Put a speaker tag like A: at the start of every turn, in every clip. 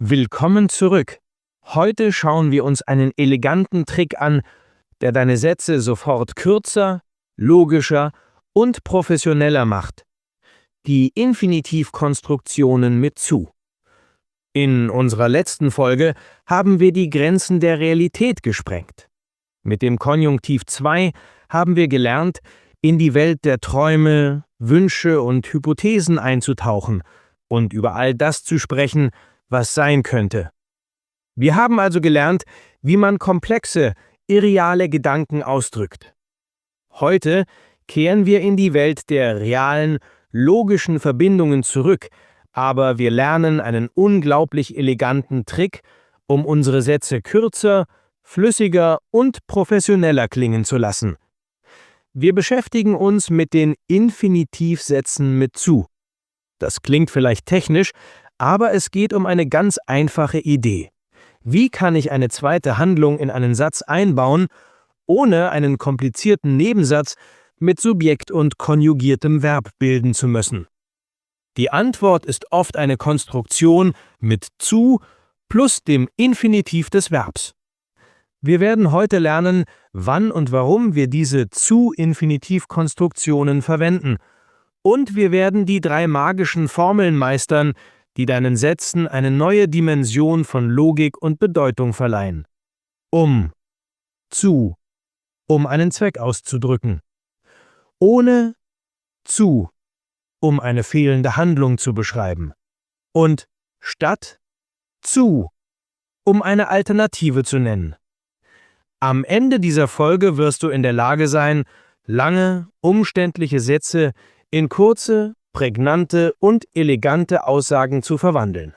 A: Willkommen zurück. Heute schauen wir uns einen eleganten Trick an, der deine Sätze sofort kürzer, logischer und professioneller macht. Die Infinitivkonstruktionen mit zu. In unserer letzten Folge haben wir die Grenzen der Realität gesprengt. Mit dem Konjunktiv 2 haben wir gelernt, in die Welt der Träume, Wünsche und Hypothesen einzutauchen und über all das zu sprechen, was sein könnte. Wir haben also gelernt, wie man komplexe, irreale Gedanken ausdrückt. Heute kehren wir in die Welt der realen, logischen Verbindungen zurück, aber wir lernen einen unglaublich eleganten Trick, um unsere Sätze kürzer, flüssiger und professioneller klingen zu lassen. Wir beschäftigen uns mit den Infinitivsätzen mit zu. Das klingt vielleicht technisch, aber es geht um eine ganz einfache Idee. Wie kann ich eine zweite Handlung in einen Satz einbauen, ohne einen komplizierten Nebensatz mit Subjekt und konjugiertem Verb bilden zu müssen? Die Antwort ist oft eine Konstruktion mit zu plus dem Infinitiv des Verbs. Wir werden heute lernen, wann und warum wir diese Zu-Infinitiv-Konstruktionen verwenden. Und wir werden die 3 magischen Formeln meistern, die deinen Sätzen eine neue Dimension von Logik und Bedeutung verleihen. Zu, um einen Zweck auszudrücken. Ohne, zu, um eine fehlende Handlung zu beschreiben. Und statt, zu, um eine Alternative zu nennen. Am Ende dieser Folge wirst du in der Lage sein, lange, umständliche Sätze in kurze, prägnante und elegante Aussagen zu verwandeln.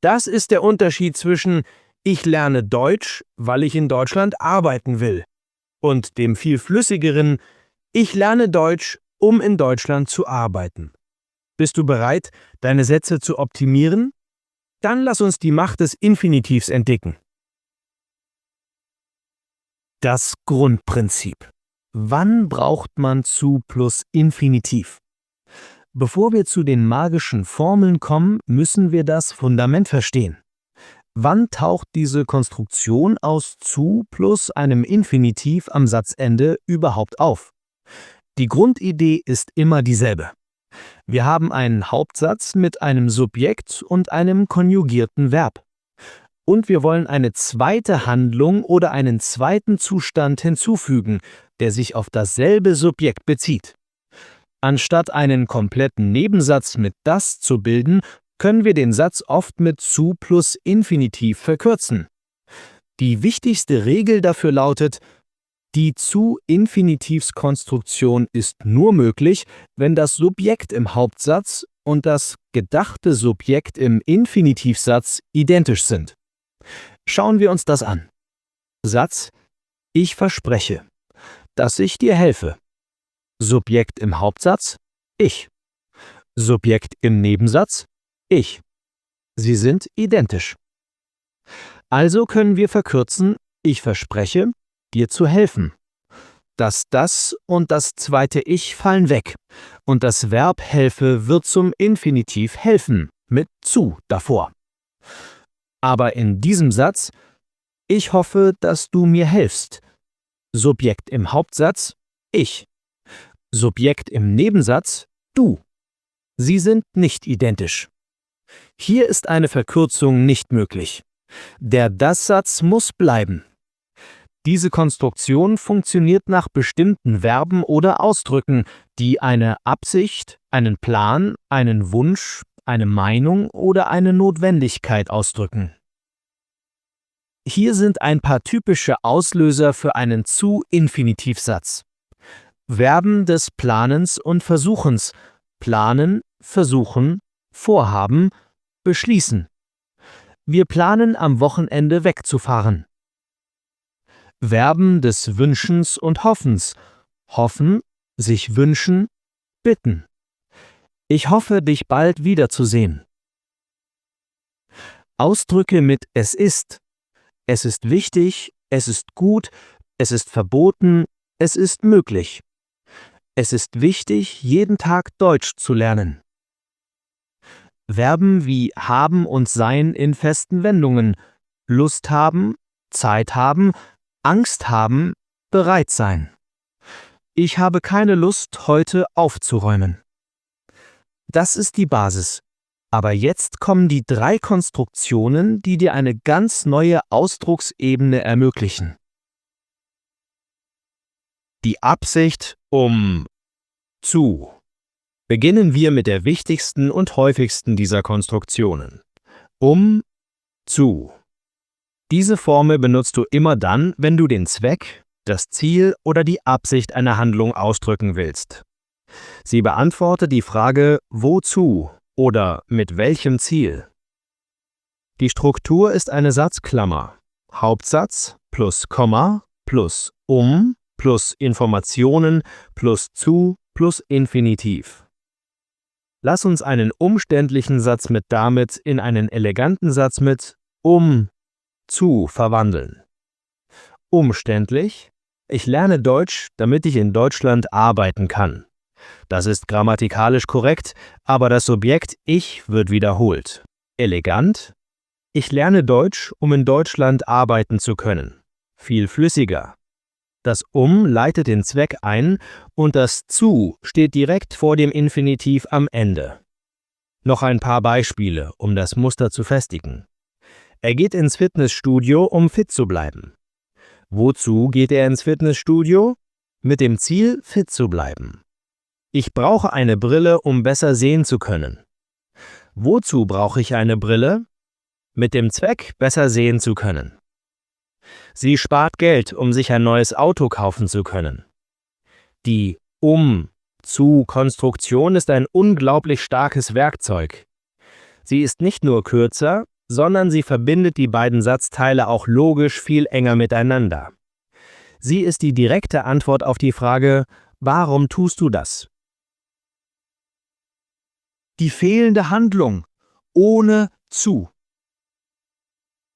A: Das ist der Unterschied zwischen „Ich lerne Deutsch, weil ich in Deutschland arbeiten will" und dem viel flüssigeren „Ich lerne Deutsch, um in Deutschland zu arbeiten". Bist du bereit, deine Sätze zu optimieren? Dann lass uns die Macht des Infinitivs entdecken. Das Grundprinzip. Wann braucht man zu plus Infinitiv? Bevor wir zu den magischen Formeln kommen, müssen wir das Fundament verstehen. Wann taucht diese Konstruktion aus zu plus einem Infinitiv am Satzende überhaupt auf? Die Grundidee ist immer dieselbe. Wir haben einen Hauptsatz mit einem Subjekt und einem konjugierten Verb. Und wir wollen eine zweite Handlung oder einen zweiten Zustand hinzufügen, der sich auf dasselbe Subjekt bezieht. Anstatt einen kompletten Nebensatz mit das zu bilden, können wir den Satz oft mit zu plus Infinitiv verkürzen. Die wichtigste Regel dafür lautet: Die Zu-Infinitivskonstruktion ist nur möglich, wenn das Subjekt im Hauptsatz und das gedachte Subjekt im Infinitivsatz identisch sind. Schauen wir uns das an. Satz: Ich verspreche, dass ich dir helfe. Subjekt im Hauptsatz: Ich. Subjekt im Nebensatz: Ich. Sie sind identisch. Also können wir verkürzen: Ich verspreche, dir zu helfen. Das und das zweite Ich fallen weg und das Verb helfe wird zum Infinitiv helfen mit zu davor. Aber in diesem Satz: Ich hoffe, dass du mir helfst. Subjekt im Hauptsatz: Ich. Subjekt im Nebensatz: Du. Sie sind nicht identisch. Hier ist eine Verkürzung nicht möglich. Der Das-Satz muss bleiben. Diese Konstruktion funktioniert nach bestimmten Verben oder Ausdrücken, die eine Absicht, einen Plan, einen Wunsch, eine Meinung oder eine Notwendigkeit ausdrücken. Hier sind ein paar typische Auslöser für einen Zu-Infinitivsatz. Verben des Planens und Versuchens: planen, versuchen, vorhaben, beschließen. Wir planen am Wochenende wegzufahren. Verben des Wünschens und Hoffens: hoffen, sich wünschen, bitten. Ich hoffe, dich bald wiederzusehen. Ausdrücke mit es ist: Es ist wichtig, es ist gut, es ist verboten, es ist möglich. Es ist wichtig, jeden Tag Deutsch zu lernen. Verben wie haben und sein in festen Wendungen. Lust haben, Zeit haben, Angst haben, bereit sein. Ich habe keine Lust, heute aufzuräumen. Das ist die Basis. Aber jetzt kommen die 3 Konstruktionen, die dir eine ganz neue Ausdrucksebene ermöglichen. Die Absicht zu. Beginnen wir mit der wichtigsten und häufigsten dieser Konstruktionen. Zu. Diese Formel benutzt du immer dann, wenn du den Zweck, das Ziel oder die Absicht einer Handlung ausdrücken willst. Sie beantwortet die Frage wozu oder mit welchem Ziel. Die Struktur ist eine Satzklammer. Hauptsatz plus Komma plus plus Informationen plus zu plus Infinitiv. Lass uns einen umständlichen Satz mit damit in einen eleganten Satz mit zu verwandeln. Umständlich: Ich lerne Deutsch, damit ich in Deutschland arbeiten kann. Das ist grammatikalisch korrekt, aber das Subjekt ich wird wiederholt. Elegant: Ich lerne Deutsch, um in Deutschland arbeiten zu können. Viel flüssiger. Das leitet den Zweck ein und das zu steht direkt vor dem Infinitiv am Ende. Noch ein paar Beispiele, um das Muster zu festigen. Er geht ins Fitnessstudio, um fit zu bleiben. Wozu geht er ins Fitnessstudio? Mit dem Ziel, fit zu bleiben. Ich brauche eine Brille, um besser sehen zu können. Wozu brauche ich eine Brille? Mit dem Zweck, besser sehen zu können. Sie spart Geld, um sich ein neues Auto kaufen zu können. Die zu-Konstruktion ist ein unglaublich starkes Werkzeug. Sie ist nicht nur kürzer, sondern sie verbindet die beiden Satzteile auch logisch viel enger miteinander. Sie ist die direkte Antwort auf die Frage, warum tust du das? Die fehlende Handlung ohne zu.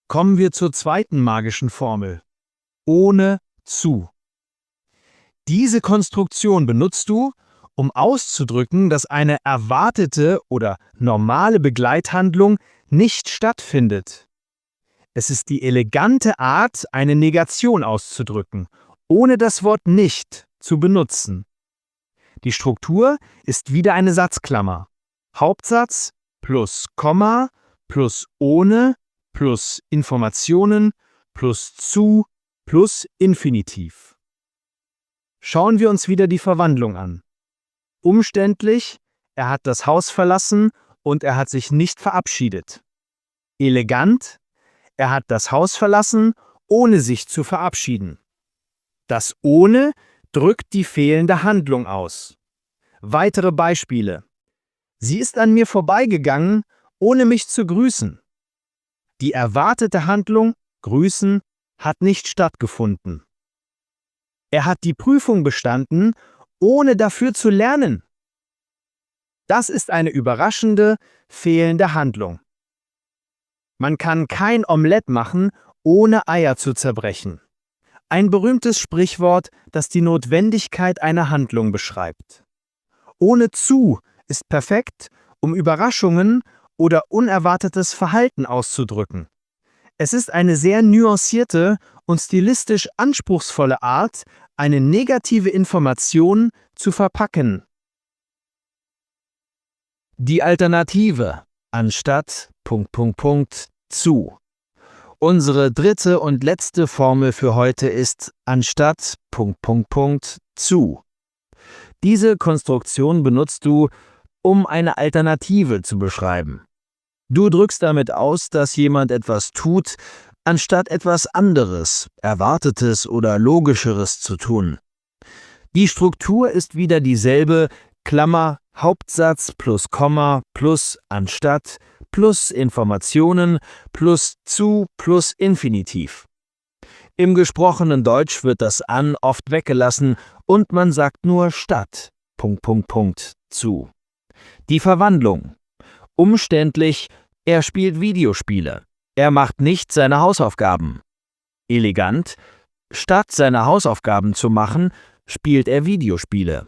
A: Kommen wir zur zweiten magischen Formel. Ohne zu. Diese Konstruktion benutzt du, um auszudrücken, dass eine erwartete oder normale Begleithandlung nicht stattfindet. Es ist die elegante Art, eine Negation auszudrücken, ohne das Wort nicht zu benutzen. Die Struktur ist wieder eine Satzklammer. Hauptsatz plus Komma plus ohne plus Informationen plus zu plus Infinitiv. Schauen wir uns wieder die Verwandlung an. Umständlich: Er hat das Haus verlassen und er hat sich nicht verabschiedet. Elegant: Er hat das Haus verlassen, ohne sich zu verabschieden. Das ohne drückt die fehlende Handlung aus. Weitere Beispiele: Sie ist an mir vorbeigegangen, ohne mich zu grüßen. Die erwartete Handlung, grüßen, hat nicht stattgefunden. Er hat die Prüfung bestanden, ohne dafür zu lernen. Das ist eine überraschende, fehlende Handlung. Man kann kein Omelett machen, ohne Eier zu zerbrechen. Ein berühmtes Sprichwort, das die Notwendigkeit einer Handlung beschreibt. Ohne zu ist perfekt, um Überraschungen oder unerwartetes Verhalten auszudrücken. Es ist eine sehr nuancierte und stilistisch anspruchsvolle Art, eine negative Information zu verpacken. Die Alternative anstatt zu. Unsere dritte und letzte Formel für heute ist anstatt zu. Diese Konstruktion benutzt du, um eine Alternative zu beschreiben. Du drückst damit aus, dass jemand etwas tut, anstatt etwas anderes, Erwartetes oder Logischeres zu tun. Die Struktur ist wieder dieselbe, Klammer, Hauptsatz plus Komma plus anstatt plus Informationen plus zu plus Infinitiv. Im gesprochenen Deutsch wird das an oft weggelassen und man sagt nur statt zu. Die Verwandlung. Umständlich: Er spielt Videospiele. Er macht nicht seine Hausaufgaben. Elegant: Statt seine Hausaufgaben zu machen, spielt er Videospiele.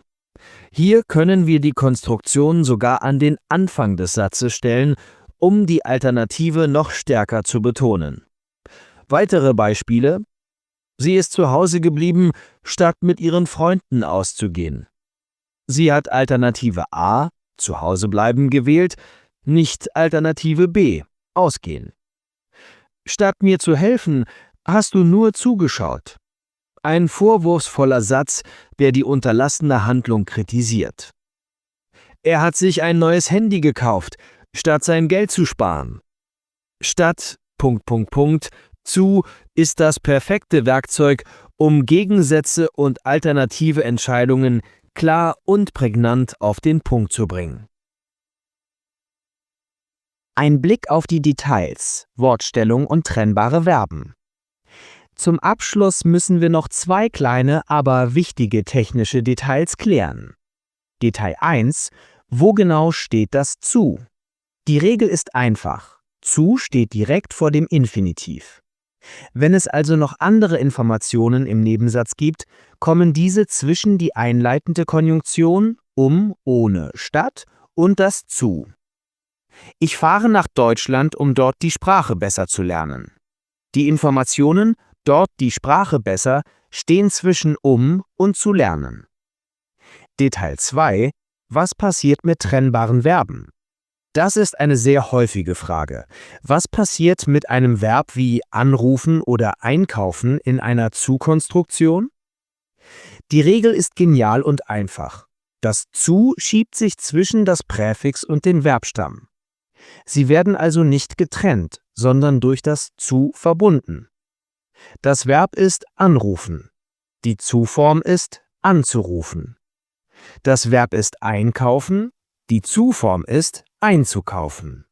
A: Hier können wir die Konstruktion sogar an den Anfang des Satzes stellen, um die Alternative noch stärker zu betonen. Weitere Beispiele: Sie ist zu Hause geblieben, statt mit ihren Freunden auszugehen. Sie hat Alternative A, zu Hause bleiben, gewählt, nicht Alternative B, ausgehen. Statt mir zu helfen, hast du nur zugeschaut. Ein vorwurfsvoller Satz, der die unterlassene Handlung kritisiert. Er hat sich ein neues Handy gekauft, statt sein Geld zu sparen. Statt ... zu ist das perfekte Werkzeug, um Gegensätze und alternative Entscheidungen klar und prägnant auf den Punkt zu bringen.
B: Ein Blick auf die Details, Wortstellung und trennbare Verben. Zum Abschluss müssen wir noch zwei kleine, aber wichtige technische Details klären. Detail 1: Wo genau steht das zu? Die Regel ist einfach. Zu steht direkt vor dem Infinitiv. Wenn es also noch andere Informationen im Nebensatz gibt, kommen diese zwischen die einleitende Konjunktion ohne statt und das zu. Ich fahre nach Deutschland, um dort die Sprache besser zu lernen. Die Informationen dort die Sprache besser stehen zwischen und zu lernen. Detail 2: Was passiert mit trennbaren Verben? Das ist eine sehr häufige Frage. Was passiert mit einem Verb wie anrufen oder einkaufen in einer Zu-Konstruktion? Die Regel ist genial und einfach. Das zu schiebt sich zwischen das Präfix und den Verbstamm. Sie werden also nicht getrennt, sondern durch das zu verbunden. Das Verb ist anrufen. Die Zuform ist anzurufen. Das Verb ist einkaufen. Die Zuform ist einzukaufen.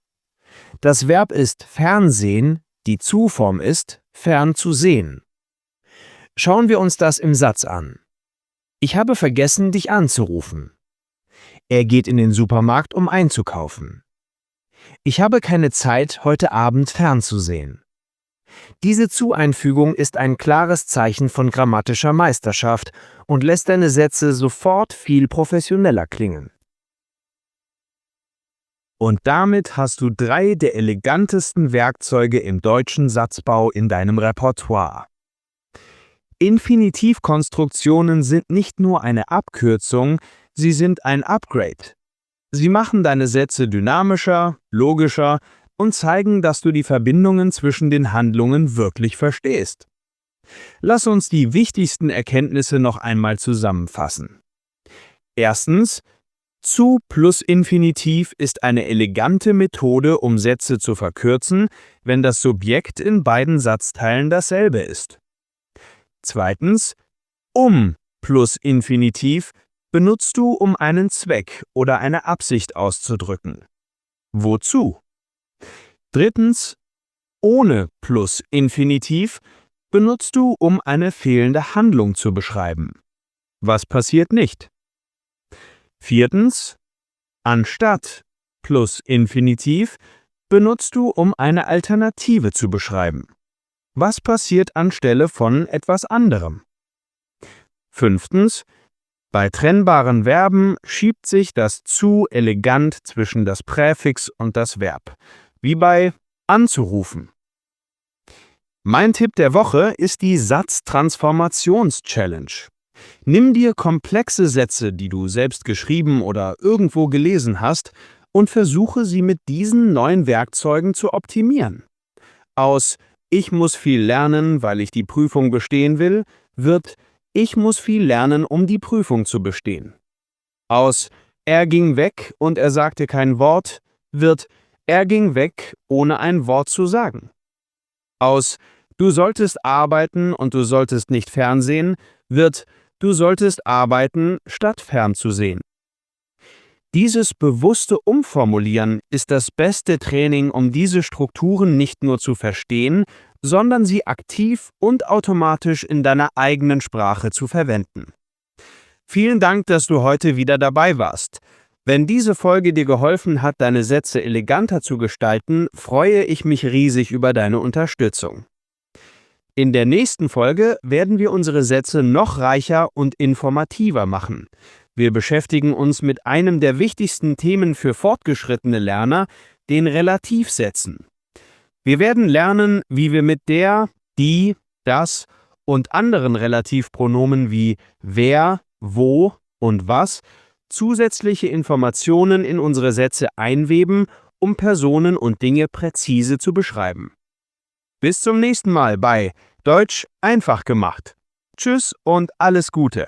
B: Das Verb ist fernsehen. Die Zuform ist fernzusehen. Schauen wir uns das im Satz an. Ich habe vergessen, dich anzurufen. Er geht in den Supermarkt, um einzukaufen. Ich habe keine Zeit, heute Abend fernzusehen. Diese Zu-Einfügung ist ein klares Zeichen von grammatischer Meisterschaft und lässt deine Sätze sofort viel professioneller klingen. Und damit hast du 3 der elegantesten Werkzeuge im deutschen Satzbau in deinem Repertoire. Infinitivkonstruktionen sind nicht nur eine Abkürzung, sie sind ein Upgrade. Sie machen deine Sätze dynamischer, logischer und zeigen, dass du die Verbindungen zwischen den Handlungen wirklich verstehst. Lass uns die wichtigsten Erkenntnisse noch einmal zusammenfassen. Erstens: Zu plus Infinitiv ist eine elegante Methode, um Sätze zu verkürzen, wenn das Subjekt in beiden Satzteilen dasselbe ist. Zweitens: plus Infinitiv benutzt du, um einen Zweck oder eine Absicht auszudrücken. Wozu? Drittens: Ohne plus Infinitiv benutzt du, um eine fehlende Handlung zu beschreiben. Was passiert nicht? Viertens: Anstatt plus Infinitiv benutzt du, um eine Alternative zu beschreiben. Was passiert anstelle von etwas anderem? Fünftens: Bei trennbaren Verben schiebt sich das zu elegant zwischen das Präfix und das Verb, wie bei anzurufen. Mein Tipp der Woche ist die Satztransformations-Challenge. Nimm dir komplexe Sätze, die du selbst geschrieben oder irgendwo gelesen hast, und versuche sie mit diesen neuen Werkzeugen zu optimieren. Aus Ich muss viel lernen, weil ich die Prüfung bestehen will, wird Ich muss viel lernen, um die Prüfung zu bestehen. Aus Er ging weg und er sagte kein Wort wird Er ging weg, ohne ein Wort zu sagen. Aus Du solltest arbeiten und du solltest nicht fernsehen wird Du solltest arbeiten, statt fernzusehen. Dieses bewusste Umformulieren ist das beste Training, um diese Strukturen nicht nur zu verstehen, sondern sie aktiv und automatisch in deiner eigenen Sprache zu verwenden. Vielen Dank, dass du heute wieder dabei warst. Wenn diese Folge dir geholfen hat, deine Sätze eleganter zu gestalten, freue ich mich riesig über deine Unterstützung. In der nächsten Folge werden wir unsere Sätze noch reicher und informativer machen.
C: Wir beschäftigen uns mit einem der wichtigsten Themen für fortgeschrittene Lerner, den Relativsätzen. Wir werden lernen, wie wir mit der, die, das und anderen Relativpronomen wie wer, wo und was zusätzliche Informationen in unsere Sätze einweben, um Personen und Dinge präzise zu beschreiben. Bis zum nächsten Mal bei Deutsch einfach gemacht. Tschüss und alles Gute!